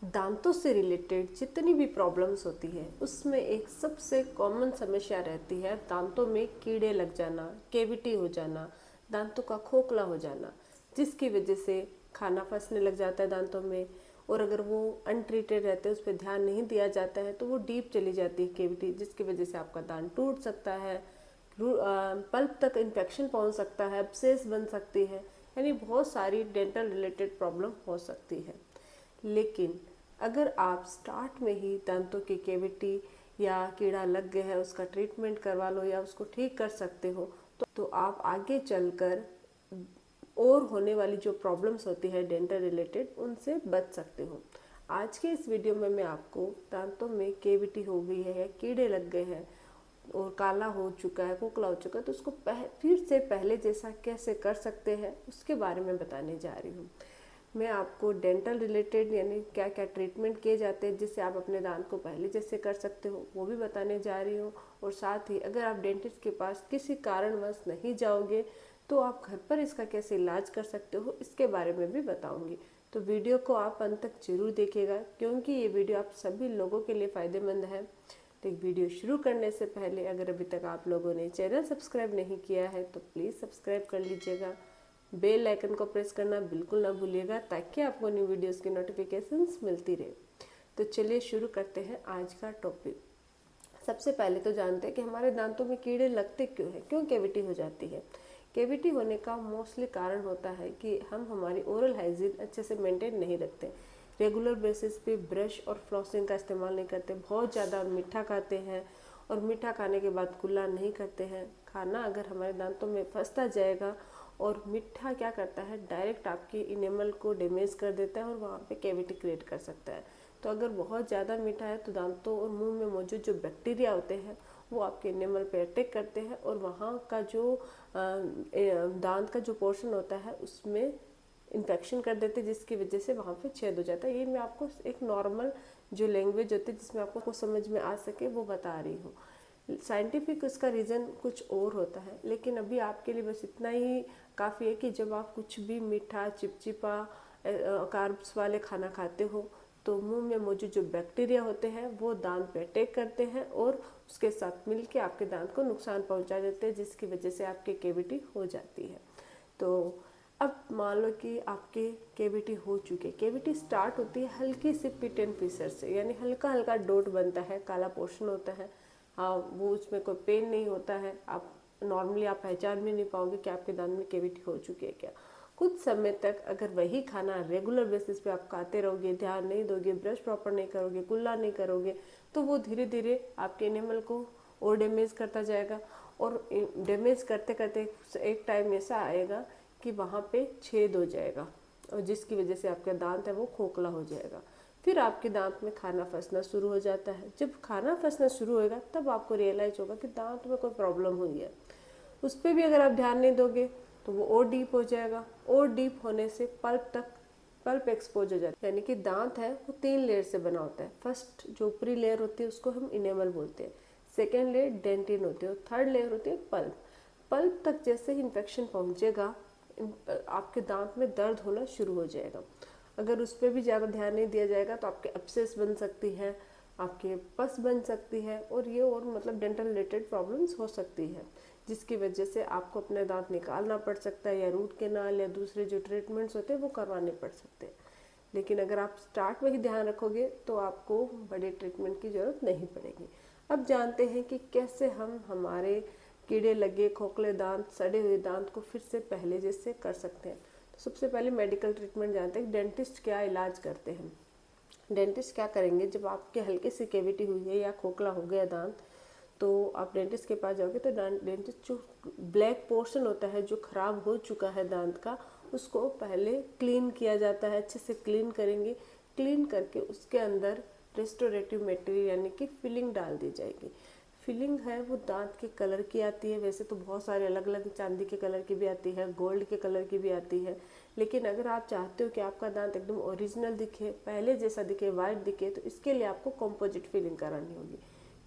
दांतों से रिलेटेड जितनी भी प्रॉब्लम्स होती है उसमें एक सबसे कॉमन समस्या रहती है दांतों में कीड़े लग जाना, कैविटी हो जाना, दांतों का खोखला हो जाना, जिसकी वजह से खाना फंसने लग जाता है दांतों में। और अगर वो अनट्रीटेड रहते हैं, उस पर ध्यान नहीं दिया जाता है, तो वो डीप चली जाती है कैविटी, जिसकी वजह से आपका दांत टूट सकता है, पल्प तक इन्फेक्शन पहुंच सकता है, एब्सेस बन सकती है, यानी बहुत सारी डेंटल रिलेटेड प्रॉब्लम हो सकती है। लेकिन अगर आप स्टार्ट में ही दांतों की कैविटी या कीड़ा लग गया है उसका ट्रीटमेंट करवा लो या उसको ठीक कर सकते हो, तो आप आगे चलकर और होने वाली जो प्रॉब्लम्स होती है डेंटल रिलेटेड उनसे बच सकते हो। आज के इस वीडियो में मैं आपको दांतों में कैविटी हो गई है या कीड़े लग गए हैं और काला हो चुका है, खोखला हो चुका है, तो उसको फिर से पहले जैसा कैसे कर सकते हैं उसके बारे में बताने जा रही हूँ। मैं आपको डेंटल रिलेटेड यानी क्या क्या ट्रीटमेंट किए जाते हैं जिससे आप अपने दांत को पहले जैसे कर सकते हो वो भी बताने जा रही हूँ। और साथ ही अगर आप डेंटिस्ट के पास किसी कारणवश नहीं जाओगे तो आप घर पर इसका कैसे इलाज कर सकते हो इसके बारे में भी बताऊंगी। तो वीडियो को आप अंत तक जरूर देखिएगा क्योंकि ये वीडियो आप सभी लोगों के लिए फ़ायदेमंद है। तो वीडियो शुरू करने से पहले अगर अभी तक आप लोगों ने चैनल सब्सक्राइब नहीं किया है तो प्लीज़ सब्सक्राइब कर लीजिएगा। बेल आइकन को प्रेस करना बिल्कुल ना भूलिएगा ताकि आपको न्यू वीडियोस की नोटिफिकेशंस मिलती रहे। तो चलिए शुरू करते हैं आज का टॉपिक। सबसे पहले तो जानते हैं कि हमारे दांतों में कीड़े लगते क्यों हैं, क्यों कैविटी हो जाती है। कैविटी होने का मोस्टली कारण होता है कि हम हमारी ओरल हाइजीन अच्छे से मेंटेन नहीं रखते, रेगुलर बेसिस पे ब्रश और फ्लॉसिंग का इस्तेमाल नहीं करते, बहुत ज़्यादा मीठा खाते हैं और मीठा खाने के बाद कुल्ला नहीं करते हैं। खाना अगर हमारे दांतों में फंसता जाएगा और मीठा क्या करता है, डायरेक्ट आपके इनेमल को डैमेज कर देता है और वहाँ पे कैविटी क्रिएट कर सकता है। तो अगर बहुत ज़्यादा मीठा है तो दांतों और मुंह में मौजूद जो बैक्टीरिया होते हैं वो आपके इनेमल पे अटैक करते हैं और वहाँ का जो दांत का जो पोर्शन होता है उसमें इन्फेक्शन कर देते हैं, जिसकी वजह से वहाँ पे छेद हो जाता है। ये मैं आपको एक नॉर्मल जो लैंग्वेज होती है जिसमें आपको कुछ समझ में आ सके वो बता रही हूँ। साइंटिफिक उसका रीज़न कुछ और होता है, लेकिन अभी आपके लिए बस इतना ही काफ़ी है कि जब आप कुछ भी मीठा चिपचिपा कार्ब्स वाले खाना खाते हो तो मुंह में मौजूद जो बैक्टीरिया होते हैं वो दांत पे अटैक करते हैं और उसके साथ मिलके आपके दांत को नुकसान पहुंचा देते हैं, जिसकी वजह से आपकी कैविटी हो जाती है। तो अब मान लो कि आपके कैविटी हो चुकी है। कैविटी स्टार्ट होती है हल्की सी पिट एंड फिशर से, यानी हल्का हल्का डॉट बनता है, काला पोर्शन होता है। हाँ, वो उसमें कोई पेन नहीं होता है, आप नॉर्मली आप पहचान भी नहीं पाओगे कि आपके दांत में कैविटी हो चुकी है क्या। कुछ समय तक अगर वही खाना रेगुलर बेसिस पे आप खाते रहोगे, ध्यान नहीं दोगे, ब्रश प्रॉपर नहीं करोगे, कुल्ला नहीं करोगे, तो वो धीरे धीरे आपके एनिमल को और डैमेज करता जाएगा। और डैमेज करते करते एक टाइम ऐसा आएगा कि वहाँ पे छेद हो जाएगा और जिसकी वजह से आपका दांत है वो खोखला हो जाएगा। फिर आपके दांत में खाना फंसना शुरू हो जाता है। जब खाना फंसना शुरू होएगा तब आपको रियलाइज होगा कि दांत में कोई प्रॉब्लम हुई है। उस पर भी अगर आप ध्यान नहीं दोगे तो वो और डीप हो जाएगा और डीप होने से पल्प एक्सपोज हो जाता है। यानी कि दांत है वो 3 लेयर से बना होता है। फर्स्ट जो ऊपरी लेयर होती है उसको हम इनेमल बोलते हैं, सेकेंड लेयर डेंटिन होती है और थर्ड लेयर होती है पल्प। पल्प तक जैसे ही इन्फेक्शन पहुंचेगा आपके दांत में दर्द होना शुरू हो जाएगा। अगर उस पर भी ज़्यादा ध्यान नहीं दिया जाएगा तो आपके एब्सेस बन सकती है, आपके पस बन सकती है और ये और मतलब डेंटल रिलेटेड प्रॉब्लम्स हो सकती है, जिसकी वजह से आपको अपने दांत निकालना पड़ सकता है या रूट कैनाल या दूसरे जो ट्रीटमेंट्स होते हैं वो करवाने पड़ सकते हैं। लेकिन अगर आप स्टार्ट में ही ध्यान रखोगे तो आपको बड़े ट्रीटमेंट की ज़रूरत नहीं पड़ेगी। अब जानते हैं कि कैसे हम हमारे कीड़े लगे खोखले दांत, सड़े हुए दांत को फिर से पहले जैसे कर सकते हैं। तो सबसे पहले मेडिकल ट्रीटमेंट जानते हैं, डेंटिस्ट क्या इलाज करते हैं। डेंटिस्ट क्या करेंगे, जब आपके हल्की सी कैविटी हुई है या खोखला हो गया दांत तो आप डेंटिस्ट के पास जाओगे तो डेंटिस्ट जो ब्लैक पोर्शन होता है जो खराब हो चुका है दांत का उसको पहले क्लीन किया जाता है, अच्छे से क्लीन करेंगे। क्लीन करके उसके अंदर रेस्टोरेटिव मटेरियल यानी कि फिलिंग डाल दी जाएगी। फिलिंग है वो दांत के कलर की आती है, वैसे तो बहुत सारे अलग अलग चांदी के कलर की भी आती है, गोल्ड के कलर की भी आती है, लेकिन अगर आप चाहते हो कि आपका दांत एकदम ओरिजिनल दिखे, पहले जैसा दिखे, वाइट दिखे, तो इसके लिए आपको कंपोजिट फिलिंग करानी होगी।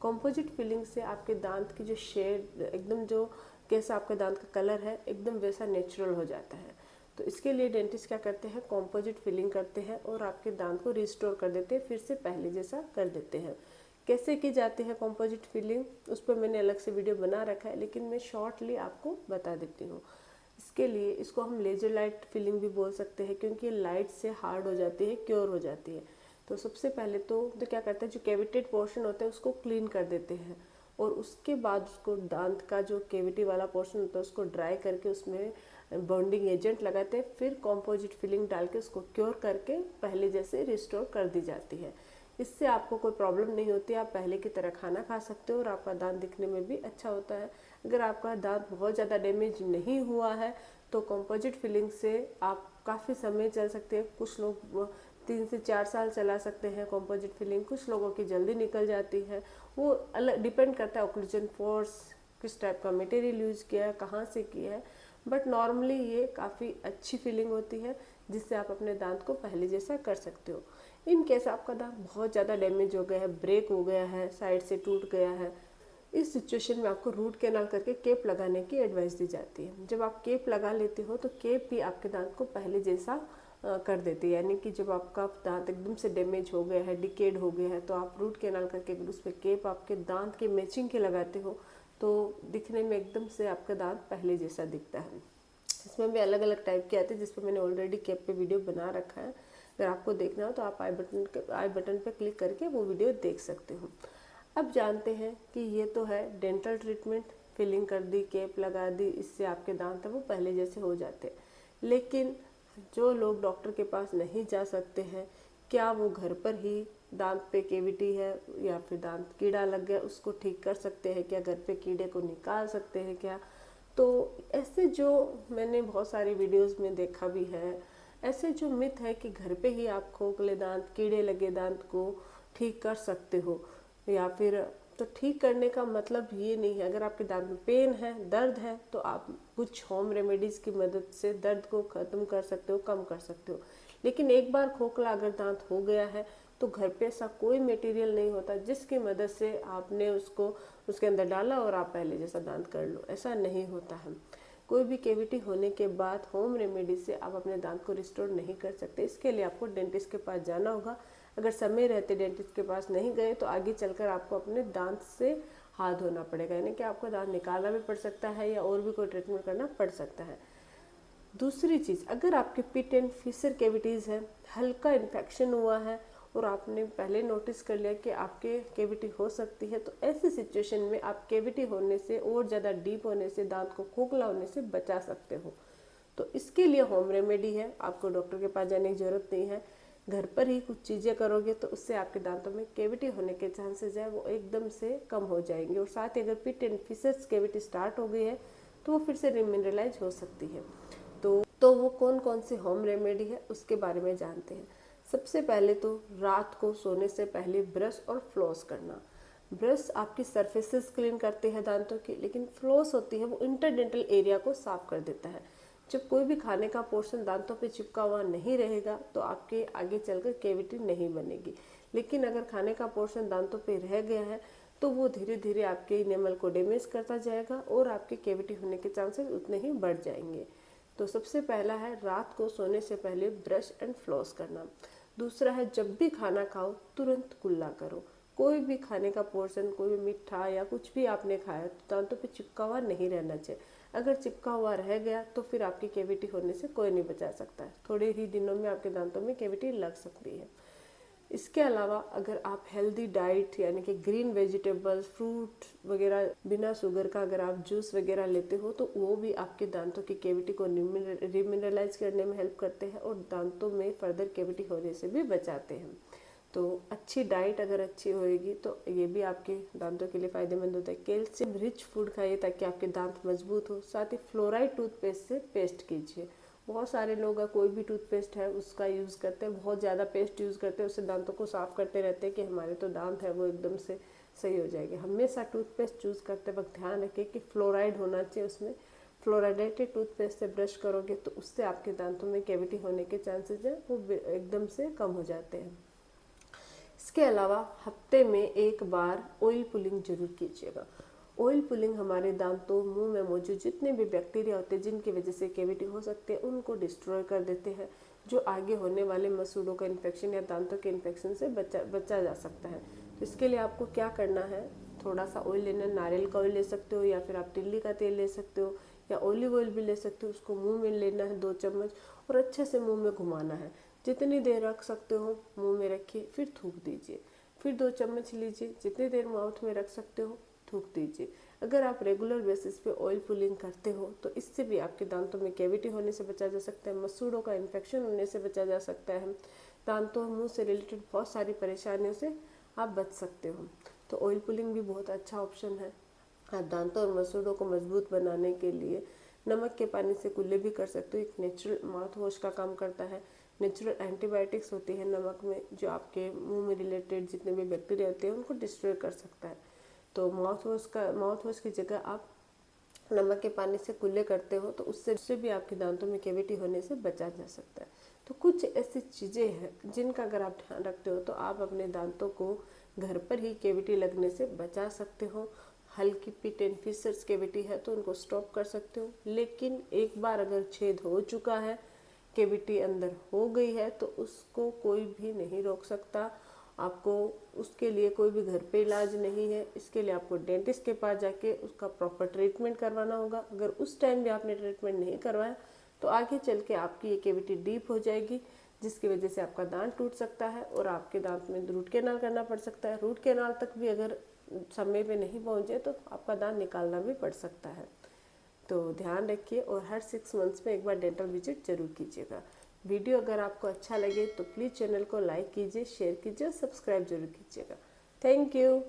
कंपोजिट फिलिंग से आपके दांत की जो शेड एकदम जो कैसा आपके दांत का कलर है एकदम वैसा नेचुरल हो जाता है। तो इसके लिए डेंटिस्ट क्या करते हैं, कॉम्पोजिट फिलिंग करते हैं और आपके दांत को रिस्टोर कर देते हैं, फिर से पहले जैसा कर देते हैं। कैसे की जाती है कॉम्पोजिट फिलिंग, उस पर मैंने अलग से वीडियो बना रखा है, लेकिन मैं शॉर्टली आपको बता देती हूँ। इसके लिए इसको हम लेजर लाइट फिलिंग भी बोल सकते हैं, क्योंकि लाइट से हार्ड हो जाती है, क्योर हो जाती है। तो सबसे पहले तो क्या करते हैं, जो कैविटेड पोर्शन होता है उसको क्लीन कर देते हैं, और उसके बाद उसको दांत का जो कैविटी वाला पोर्शन होता है उसको ड्राई करके उसमें बॉन्डिंग एजेंट लगाते हैं, फिर कॉम्पोजिट फिलिंग डाल के उसको क्योर करके पहले जैसे रिस्टोर कर दी जाती है। इससे आपको कोई प्रॉब्लम नहीं होती, आप पहले की तरह खाना खा सकते हो और आपका दांत दिखने में भी अच्छा होता है। अगर आपका दांत बहुत ज़्यादा डैमेज नहीं हुआ है तो कॉम्पोजिट फिलिंग से आप काफ़ी समय चल सकते हैं। कुछ लोग 3 से 4 साल चला सकते हैं कॉम्पोजिट फिलिंग, कुछ लोगों की जल्दी निकल जाती है। वो अलग डिपेंड करता है ऑक्लूजन फोर्स, किस टाइप का मटेरियल यूज किया है, कहाँ से किया है। बट नॉर्मली ये काफ़ी अच्छी फीलिंग होती है, जिससे आप अपने दांत को पहले जैसा कर सकते हो। इन केस आपका दांत बहुत ज़्यादा डैमेज हो गया है, ब्रेक हो गया है, साइड से टूट गया है, इस सिचुएशन में आपको रूट कैनाल करके केप लगाने की एडवाइस दी जाती है। जब आप केप लगा लेते हो तो केप भी आपके दांत को पहले जैसा कर देती है। यानी कि जब आपका दांत एकदम से डैमेज हो गया है, डिकेड हो गया है, तो आप रूट कैनाल करके अगर उस पर केप आपके दांत के मैचिंग के लगाते हो तो दिखने में एकदम से आपका दांत पहले जैसा दिखता है। इसमें भी अलग अलग टाइप के आते हैं, जिस पर मैंने ऑलरेडी केप पे वीडियो बना रखा है। अगर आपको देखना हो तो आप आई बटन पे क्लिक करके वो वीडियो देख सकते हो। अब जानते हैं कि ये तो है डेंटल ट्रीटमेंट, फिलिंग कर दी, केप लगा दी, इससे आपके दांत है वो पहले जैसे हो जाते हैं। लेकिन जो लोग डॉक्टर के पास नहीं जा सकते हैं, क्या वो घर पर ही दांत पे कैविटी है या फिर दांत कीड़ा लग गया उसको ठीक कर सकते हैं क्या, घर पे कीड़े को निकाल सकते हैं क्या? तो ऐसे जो मैंने बहुत सारी वीडियोस में देखा भी है, ऐसे जो मिथ है कि घर पे ही आप खोखले दांत, कीड़े लगे दांत को ठीक कर सकते हो, या फिर तो ठीक करने का मतलब ये नहीं है। अगर आपके दांत में पेन है, दर्द है, तो आप कुछ होम रेमेडीज़ की मदद से दर्द को ख़त्म कर सकते हो, कम कर सकते हो। लेकिन एक बार खोखला अगर दांत हो गया है तो घर पे ऐसा कोई मटेरियल नहीं होता जिसकी मदद से आपने उसको उसके अंदर डाला और आप पहले जैसा दांत कर लो, ऐसा नहीं होता है। कोई भी कैविटी होने के बाद होम रेमेडी से आप अपने दांत को रिस्टोर नहीं कर सकते। इसके लिए आपको डेंटिस्ट के पास जाना होगा। अगर समय रहते डेंटिस्ट के पास नहीं गए तो आगे चलकर आपको अपने दांत से हाथ धोना पड़ेगा, यानी कि आपका दांत निकालना भी पड़ सकता है या और भी कोई ट्रीटमेंट करना पड़ सकता है। दूसरी चीज़, अगर आपके पिट एंड फिशर कैविटीज़ है, हल्का इन्फेक्शन हुआ है और आपने पहले नोटिस कर लिया कि आपके कैविटी हो सकती है, तो ऐसी सिचुएशन में आप कैविटी होने से और ज़्यादा डीप होने से, दांत को खोखला होने से बचा सकते हो। तो इसके लिए होम रेमेडी है, आपको डॉक्टर के पास जाने की ज़रूरत नहीं है। घर पर ही कुछ चीज़ें करोगे तो उससे आपके दांतों में कैविटी होने के चांसेस है वो एकदम से कम हो जाएंगे। और साथ ही अगर pit and fissures cavity start हो गई है तो वो फिर से रिमिनरलाइज हो सकती है। तो वो कौन कौन सी होम रेमेडी है उसके बारे में जानते हैं। सबसे पहले तो रात को सोने से पहले ब्रश और फ्लॉस करना। ब्रश आपकी सरफेसेस क्लीन करते हैं दांतों की, लेकिन फ्लॉस होती है वो इंटरडेंटल एरिया को साफ कर देता है। जब कोई भी खाने का पोर्शन दांतों पे चिपका हुआ नहीं रहेगा तो आपके आगे चलकर कैविटी नहीं बनेगी। लेकिन अगर खाने का पोर्शन दांतों पे रह गया है तो वो धीरे धीरे आपके इनेमल को डैमेज करता जाएगा और आपके कैविटी होने के चांसेस उतने ही बढ़ जाएंगे। तो सबसे पहला है रात को सोने से पहले ब्रश एंड फ्लॉस करना। दूसरा है जब भी खाना खाओ तुरंत कुल्ला करो। कोई भी खाने का पोर्शन, कोई भी मीठा या कुछ भी आपने खाया तो दांतों पे चिपका हुआ नहीं रहना चाहिए। अगर चिपका हुआ रह गया तो फिर आपकी कैविटी होने से कोई नहीं बचा सकता है। थोड़े ही दिनों में आपके दांतों में कैविटी लग सकती है। इसके अलावा अगर आप हेल्दी डाइट यानी कि ग्रीन वेजिटेबल्स, फ्रूट वगैरह, बिना शुगर का अगर आप जूस वगैरह लेते हो तो वो भी आपके दांतों की कैविटी को रिमिनरलाइज करने में हेल्प करते हैं और दांतों में फर्दर कैविटी होने से भी बचाते हैं। तो अच्छी डाइट अगर अच्छी होएगी तो ये भी आपके दांतों के लिए फ़ायदेमंद होता है। कैल्शियम रिच फूड खाइए ताकि आपके दांत मजबूत हो। साथ ही फ्लोराइड टूथपेस्ट से पेस्ट कीजिए। बहुत सारे लोग कोई भी टूथपेस्ट है उसका यूज़ करते हैं, बहुत ज़्यादा पेस्ट यूज़ करते हैं, उससे दांतों को साफ़ करते रहते हैं कि हमारे तो दांत है वो एकदम से सही हो जाएंगे। हमेशा टूथपेस्ट चूज़ करते वक्त ध्यान रखें कि फ्लोराइड होना चाहिए उसमें। फ्लोराइडेटेड टूथपेस्ट से ब्रश करोगे तो उससे आपके दांतों में कैविटी होने के चांसेस है वो एकदम से कम हो जाते हैं। इसके अलावा हफ्ते में एक बार ऑयल पुलिंग जरूर कीजिएगा। ऑयल पुलिंग हमारे दांतों, मुंह में मौजूद जितने भी बैक्टीरिया होते हैं जिनकी वजह से कैविटी हो सकती है उनको डिस्ट्रॉय कर देते हैं, जो आगे होने वाले मसूड़ों का इन्फेक्शन या दांतों के इन्फेक्शन से बचा जा सकता है। तो इसके लिए आपको क्या करना है, थोड़ा सा ऑयल लेना, नारियल का ऑयल ले सकते हो या फिर आप तिल्ली का तेल ले सकते हो या ऑलिव ऑयल भी ले सकते हो। उसको मुंह में लेना है 2 चम्मच और अच्छे से मुंह में घुमाना है। जितनी देर रख सकते हो मुंह में रखिए, फिर थूक दीजिए। फिर 2 चम्मच लीजिए, जितनी देर माउथ में रख सकते हो थूक दीजिए। अगर आप रेगुलर बेसिस पे ऑयल पुलिंग करते हो तो इससे भी आपके दांतों में कैविटी होने से बचा जा सकता है, मसूड़ों का इन्फेक्शन होने से बचा जा सकता है, दांतों और मुंह से रिलेटेड बहुत सारी परेशानियों से आप बच सकते हो। तो ऑयल पुलिंग भी बहुत अच्छा ऑप्शन है। आप दांतों और मसूड़ों को मजबूत बनाने के लिए नमक के पानी से कुल्ले भी कर सकते हो। एक नेचुरल माउथ वॉश का काम करता है। नेचुरल एंटीबायोटिक्स होती है नमक में, जो आपके मुंह में रिलेटेड जितने भी बैक्टीरिया होते हैं उनको डिस्ट्रॉय कर सकता है। तो माउथ वॉश की जगह आप नमक के पानी से कुल्ले करते हो तो उससे भी आपके दांतों में कैविटी होने से बचा जा सकता है। तो कुछ ऐसी चीज़ें हैं जिनका अगर आप ध्यान रखते हो तो आप अपने दांतों को घर पर ही कैविटी लगने से बचा सकते हो। हल्की पिट एंड फिशर्स कैविटी है तो उनको स्टॉप कर सकते हो, लेकिन एक बार अगर छेद हो चुका है, कैविटी अंदर हो गई है, तो उसको कोई भी नहीं रोक सकता। आपको उसके लिए कोई भी घर पे इलाज नहीं है। इसके लिए आपको डेंटिस्ट के पास जाके उसका प्रॉपर ट्रीटमेंट करवाना होगा। अगर उस टाइम भी आपने ट्रीटमेंट नहीं करवाया तो आगे चल के आपकी ये कैविटी डीप हो जाएगी, जिसकी वजह से आपका दांत टूट सकता है और आपके दांत में रूट कैनाल करना पड़ सकता है। रूट कैनाल तक भी अगर समय पे नहीं पहुंचे तो आपका दांत निकालना भी पड़ सकता है। तो ध्यान रखिए और हर 6 मंथ्स में एक बार डेंटल विजिट जरूर कीजिएगा। वीडियो अगर आपको अच्छा लगे तो प्लीज़ चैनल को लाइक कीजिए, शेयर कीजिए और सब्सक्राइब जरूर कीजिएगा। Thank you.